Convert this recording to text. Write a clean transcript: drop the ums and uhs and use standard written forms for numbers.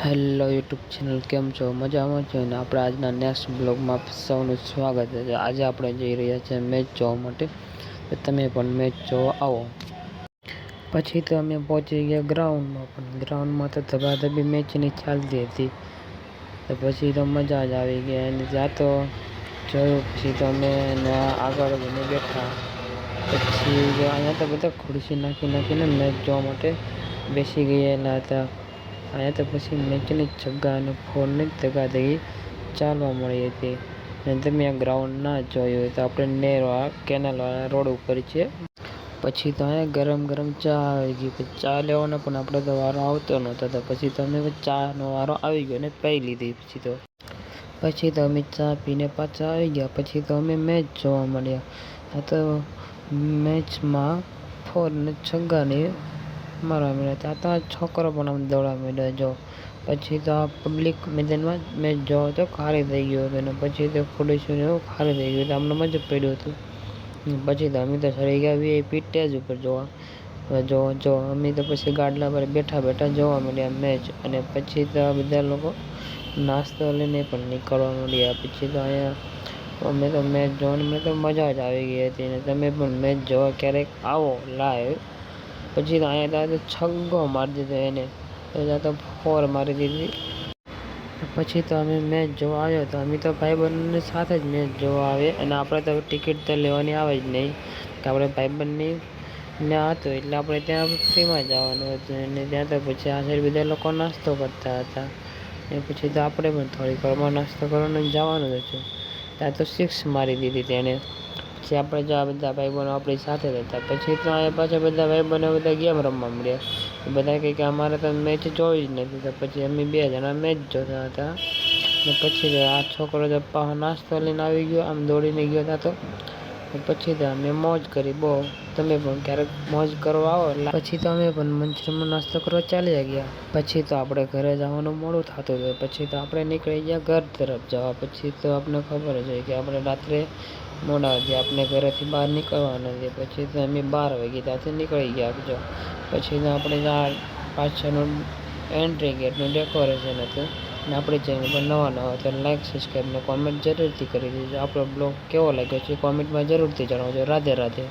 Hello YouTube channel, કેમ છો? મજામાં છો ને? આપણે આજના નેક્સ્ટ બ્લોગમાં સૌનું સ્વાગત છે. આજે આપણે જઈ રહ્યા છીએ મેચ જોવા માટે. તમે પણ મેચ જોવા આવો. પછી તો અમે પહોંચી ગયા ગ્રાઉન્ડમાં. પણ ગ્રાઉન્ડમાં તો ધબાધબી મેચની ચાલતી હતી. તો પછી તો મજા જ આવી ગઈ. અને ત્યાં તો જોયું, પછી તો અમે આગળ જઈને બેઠા. પછી અહીંયા તો બધા ખુરશી નાખીને મેચ જોવા માટે બેસી ગયેલા હતા. અહીંયા તો પછી મેચની છગ્ગા અને ફોરની ધગાધગી ચાલવા મળી હતી. અને તમે આ ગ્રાઉન્ડ ના જોયું હોય તો આપણે નેરવા કેનાલવાળા રોડ ઉપર છે. પછી તો અહીંયા ગરમ ગરમ ચા આવી ગઈ. પછી ચા લેવાનો પણ આપણે તો વારો આવતો નહોતો. તો પછી તો અમે ચાનો વારો આવી ગયો અને પી લીધી. પછી તો અમે ચા પીને પાછા આવી ગયા. પછી તો અમે મેચ જોવા મળ્યા. આ તો મેચમાં ફોર ને છગ્ગાને મારવા મળ્યા. ત્યાં તો આ છોકરો પણ આમ દોડવા મળ્યો. જો પછી તો આ પબ્લિક મેદાનમાં મેચ જોવા તો ખાલી થઈ ગયો હતો. અને પછી તો ખુરશીઓને એવું ખાલી થઈ ગયું હતું. અમને મજા પડ્યું હતું. પછી તો અમે તો ચડી ગયા VIP સ્ટેજ ઉપર જો અમે તો પછી ગાડલા પર બેઠા જોવા મળ્યા મેચ. અને પછી તો બધા લોકો નાસ્તો લઈને પણ નીકળવા મળ્યા. પછી તો અહીંયા અમે તો મેચ જોવાની મને તો મજા જ આવી ગઈ હતી. અને તમે પણ મેચ જોવા ક્યારેક આવો લાઈવ. પછી તો અહીંયા તો છગ્ગો મારી દીધો એને, તો ત્યાં તો ફોર મારી દીધી. પછી તો અમે મેચ જોવા આવ્યો. તો અમે તો ભાઈબંધની સાથે જ મેચ જોવા આવે. અને આપણે તો ટિકિટ તો લેવાની આવે જ નહીં, કે આપણે ભાઈબંધની ત્યાં હતું એટલે આપણે ત્યાં ફ્રીમાં જવાનું હતું. અને ત્યાં તો પછી આ સાઈડ બધા લોકો નાસ્તો કરતા હતા. અને પછી તો આપણે પણ થોડીક વારમાં નાસ્તો કરવાનું જવાનું હતું. ત્યાં તો 6 મારી દીધી તેને. પછી આપણે જો આ બધા ભાઈબંધો આપણી સાથે હતા. પછી તો અહીંયા પાછા બધા ભાઈબંધો બધા ગેમ રમવા મળ્યા. બધા કહે કે અમારે તો મેચ જોવી જ નથી. તો પછી અમે 2 જણા મેચ જોતા હતા. ને પછી આ છોકરો તો નાસ્તો લઈને આવી ગયો, આમ દોડીને ગયો હતા. તો પછી તો અમે મોજ કરી બહુ. તમે પણ ક્યારેક મોજ કરવા આવો. પછી તો અમે પણ મંચુરિયનનો નાસ્તો કરવા ચાલ્યા ગયા. પછી તો આપણે ઘરે જવાનું મોડું થતું હતું. પછી તો આપણે નીકળી ગયા ઘર તરફ જવા. પછી તો આપણે ખબર જ હોય કે આપણે રાત્રે મોડા હતી, આપણે ઘરેથી બહાર નીકળવાના નથી. પછી તો અમે 12 વાગે ત્યાંથી નીકળી ગયા. પછી તો આપણે પાછળનું એન્ટ્રી ગેટનું ડેકોરેશન હતું. અને આપણી ચેનલ પર નવા તો લાઈક, સબસ્ક્રાઈબ ને કોમેન્ટ જરૂરથી કરી દેજો. આપણો બ્લોગ કેવો લાગ્યો છે કોમેન્ટમાં જરૂરથી જણાવજો. રાધે રાધે.